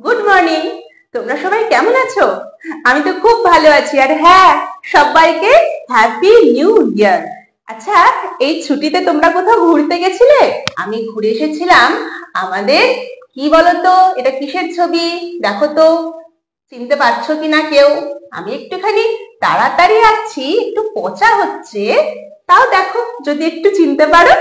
Good morning. তোমরা সবাই কেমন আছো? আমি তো খুব ভালো আছি। আর হ্যাঁ, সবাইকে হ্যাপি নিউ ইয়ার। আচ্ছা, এই ছুটিতে তোমরা কোথাও ঘুরতে গেছিলে? আমি ঘুরে এসেছিলাম আমাদের, কি বলতো, এটা কিসের ছবি? দেখো তো, চিনতে পারছো কিনা কেউ? আমি একটুখানি তাড়াতাড়ি আছি, একটু পচা হচ্ছে, তাও দেখো যদি একটু চিনতে পারো।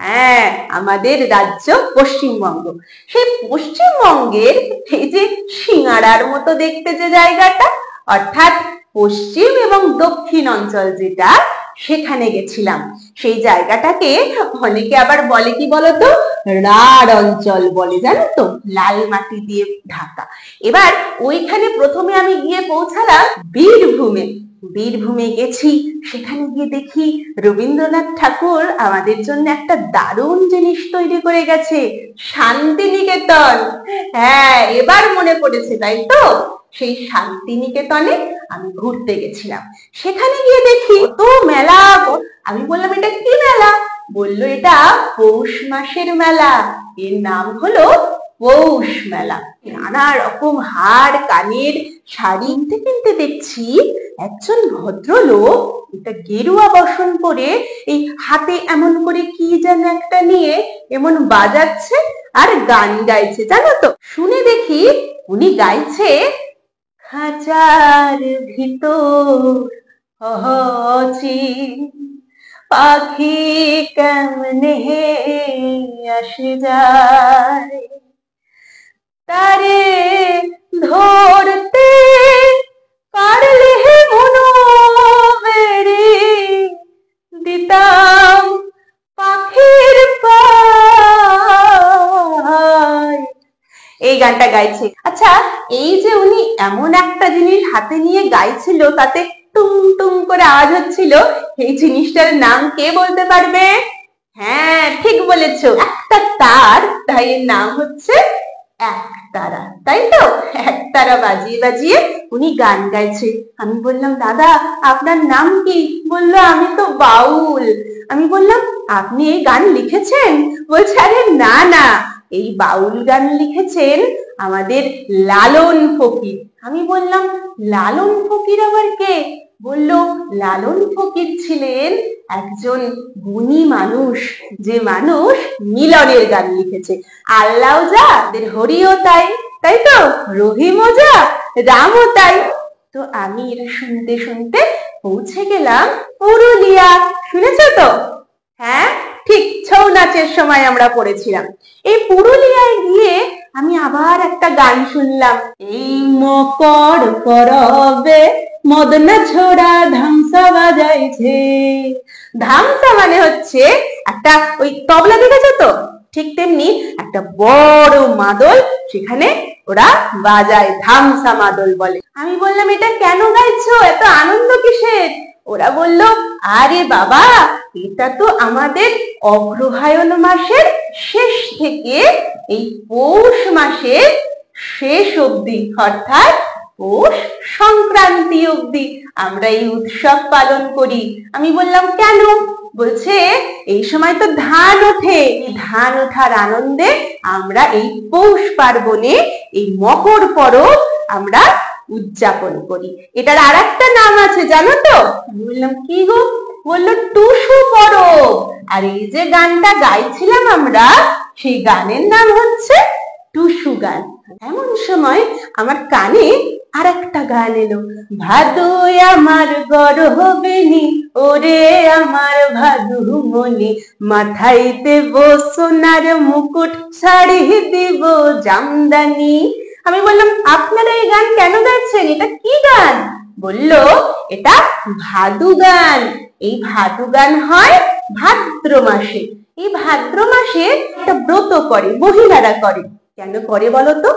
হ্যাঁ, আমাদের রাজ্য পশ্চিমবঙ্গ। সেই পশ্চিমবঙ্গের এই যে সিঙ্গারার মতো দেখতে যে জায়গাটা, অর্থাৎ পশ্চিম এবং দক্ষিণ অঞ্চল যেটা, সেখানে গেছিলাম। সেই জায়গাটাকে অনেকে আবার বলে কি বলতো, রাঢ় অঞ্চল বলে, জানো তো, লাল মাটি দিয়ে ঢাকা। এবার ওইখানে প্রথমে আমি গিয়ে পৌঁছালাম বীরভূমে। বীরভূমে গেছি, সেখানে গিয়ে দেখি রবীন্দ্রনাথ ঠাকুর আমাদের জন্য একটা দারুণ জিনিস তৈরি করে গেছে, শান্তিনিকেতন। হ্যাঁ, এবার মনে পড়েছে, তাই তো? সেই শান্তিনিকেতনে আমি ঘুরতে গেছিলাম। সেখানে গিয়ে দেখি তো মেলা। আমি বললাম, এটা কি মেলা? বললো, এটা পৌষ মাসের মেলা। এর নাম হলো পৌষ মেলা। নানা রকম হার কানের শাড়ি কিনতে কিনতে দেখছি একজন ভদ্রলোক, এটা গেরুয়া বসন পরে, এই হাতে এমন করে কি যেন একটা নিয়ে এমন বাজাচ্ছে আর গান গাইছে, জানো তো। শুনে দেখি উনি গাইছে, খাঁচার ভিতর অচিন পাখি কেমনে আসে যায়, তারে ধরতে পারলে মনো বেড়ে দিতাম পাখির পায়। এই গানটা গাইছে। আচ্ছা, এই যে উনি এমন একটা জিনিস হাতে নিয়ে গাইছিল, তাতে টুং টুং করে আওয়াজ হচ্ছিল, এই জিনিসটার নাম কে বলতে পারবে? হ্যাঁ, ঠিক বলেছো, একটা তার, তাই এর নাম হচ্ছে একতারা, তাই তো? একতারা বাজিয়ে বাজিয়ে উনি গান গাইছে। আমি বললাম, দাদা আপনার নাম কি? বললো, আমি তো বাউল। আমি বললাম, আপনি এই গান লিখেছেন? বলছে, আরে না না, এই বাউল গান লিখেছেন আমাদের লালন ফকির। আমি বললাম, লালন ফকির আবার কে? বলল, লালন ফকির ছিলেন একজন গুণী মানুষ, যে মানুষ মিলনের গান লিখেছে। আল্লাহ যা, হরিও তাই, তাই তো, রহিমও যা, রামও তাই। তো আমি এটা শুনতে শুনতে পৌঁছে গেলাম পুরুলিয়া। শুনেছো তো? হ্যাঁ, ঠিক ছৌ নাচের সময় আমরা পড়েছিলাম। এই পুরুলিয়ায় গিয়ে আমি আবার একটা গান শুনলাম, এই মকর করবে মদনা ছোড়া ধামসা বাজাইছে। ধামসা মানে হচ্ছে একটা, ওই তবলা দেখেছো তো, ঠিক তেমনি একটা বড় মাদল, সেখানে ওরা বাজায়, ধামসা মাদল বলে। আমি বললাম, এটা কেন গাইছো, এত আনন্দ কিসের? ওরা বলল, আরে বাবা, এটা তো আমাদের অগ্রহায়ণ মাসের শেষ থেকে এই পৌষ মাসের শেষ অবধি, অর্থাৎ পৌষ সংক্রান্তি অবধি আমরা এই উৎসব পালন করি। আমি বললাম, কেন? বলছে, এই সময় তো ধান ওঠে, ধান ওঠার আনন্দে আমরা এই পৌষ পার্বণে, এই মকর পরব আমরা উদযাপন করি। এটার আর একটা নাম আছে, জানো তো? বললাম, কি গো? বললো, টুসু পরব। আর এই যে গানটা গাইছিলাম আমরা, সেই গানের নাম হচ্ছে টুসু গান। এমন সময় আমার কানে আর একটা গান এলো, ভাদু আমার গর্ভবেনি, ওরে আমার ভাদু মনি, মাথায় দেব সোনার মুকুট, শাড়ি দিব জামদানি। আমি বললাম, আপনারা এই গান কেন গাইছেন? এটা কি গান? বলল, এটা ভাদু গান। এই ভাদু গান হয় ভাদ্র মাসে। এই ভাদ্র মাসে একটা ব্রত করে, মহিলারা করে। কেন করে বলো তো?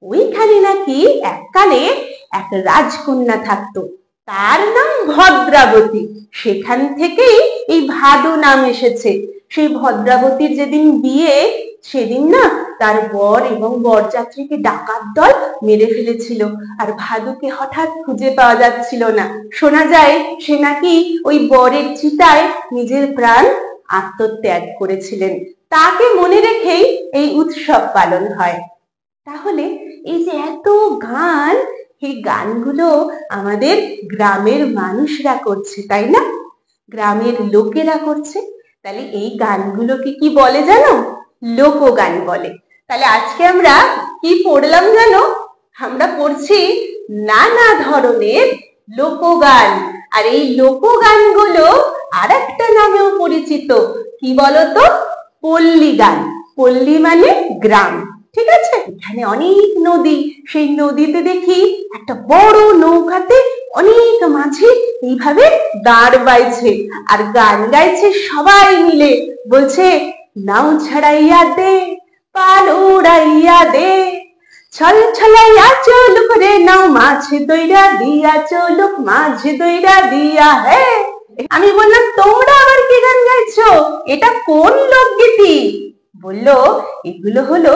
ওইখানে নাকি এককালে এক রাজকন্যা থাকতো, তার নাম ভদ্রাবতী। সেখান থেকেই এই ভাদু নাম এসেছে। সেই ভদ্রাবতীর যেদিন বিয়ে, সেদিন না তার বর এবং বরযাত্রীকে ডাকাত দল মেরে ফেলেছিল, আর ভাদুকে হঠাৎ খুঁজে পাওয়া যাচ্ছিল না। শোনা যায় সে নাকি ওই বরের চিতায় নিজের প্রাণ আত্মত্যাগ করেছিলেন। তাকে মনে রেখেই এই উৎসব পালন হয়। তাহলে এই যে এত গান, এই গানগুলো আমাদের গ্রামের মানুষরা করছে, তাই না? গ্রামের লোকেরা করছে। তাহলে এই গানগুলোকে কি বলে জানো? লোকগান বলে। তাহলে আজকে আমরা কি পড়লাম জানো? আমরা পড়ছি নানা ধরনের লোকগান। আর এই লোকগানগুলো আর একটা নামেও পরিচিত, কি বলতো? পল্লী গান। পল্লী মানে গ্রাম, ঠিক আছে? এখানে অনেক নদী, সেই নদীতে দেখি একটা বড় নৌকাতে অনেক মাঝি এইভাবে দাঁড় বাইছে আর গান গাইছে সবাই মিলে। বলছে, নাও ছাড়াইয়া দে, পাল উড়াইয়া দে, ছল ছলাইয়া চলুক রে নাও, মাঝে দইরা দিয়া চলুক, মাঝে দইরা দিয়া। হে, আমি বললাম, তোমরা আবার কি গান গাইছো? এটা কোন লোকগীতি? বললো, এগুলো হলো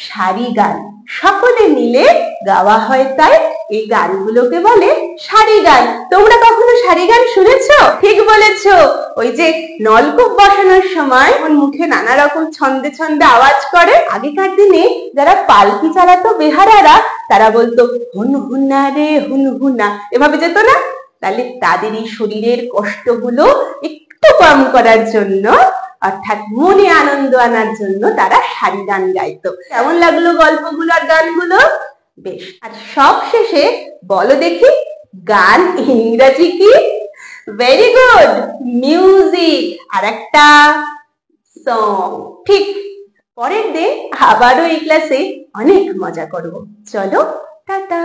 সারি গান, সকলে মিলে গাওয়া হয়, তাই এই গানগুলোকে বলে সারি গান। তোমরা কখনো সারি গান শুনেছো? ঠিক বলেছো। ওই যে নলকূপ বসানোর সময় মুখে নানা রকম ছন্দে ছন্দে আওয়াজ করে। আগেকার দিনে যারা পালকি চালাতো বেহারারা, তারা বলতো হুন হুনা রে হুন হুনা, এভাবে যেত না? তাহলে তাদের এই শরীরের কষ্টগুলো একটু কম করার জন্য, অর্থাৎ মনে আনন্দ আনার জন্য তারা সারি গান গাইতো। কেমন লাগলো গল্পগুলো আর গানগুলো? বেশ। আর সব শেষে বলো দেখি, গান ইংরাজি কি? Very good, music. আর একটা সং। ঠিক। পরের দিন আবারও এই ক্লাসে অনেক মজা করব। চলো, টাটা।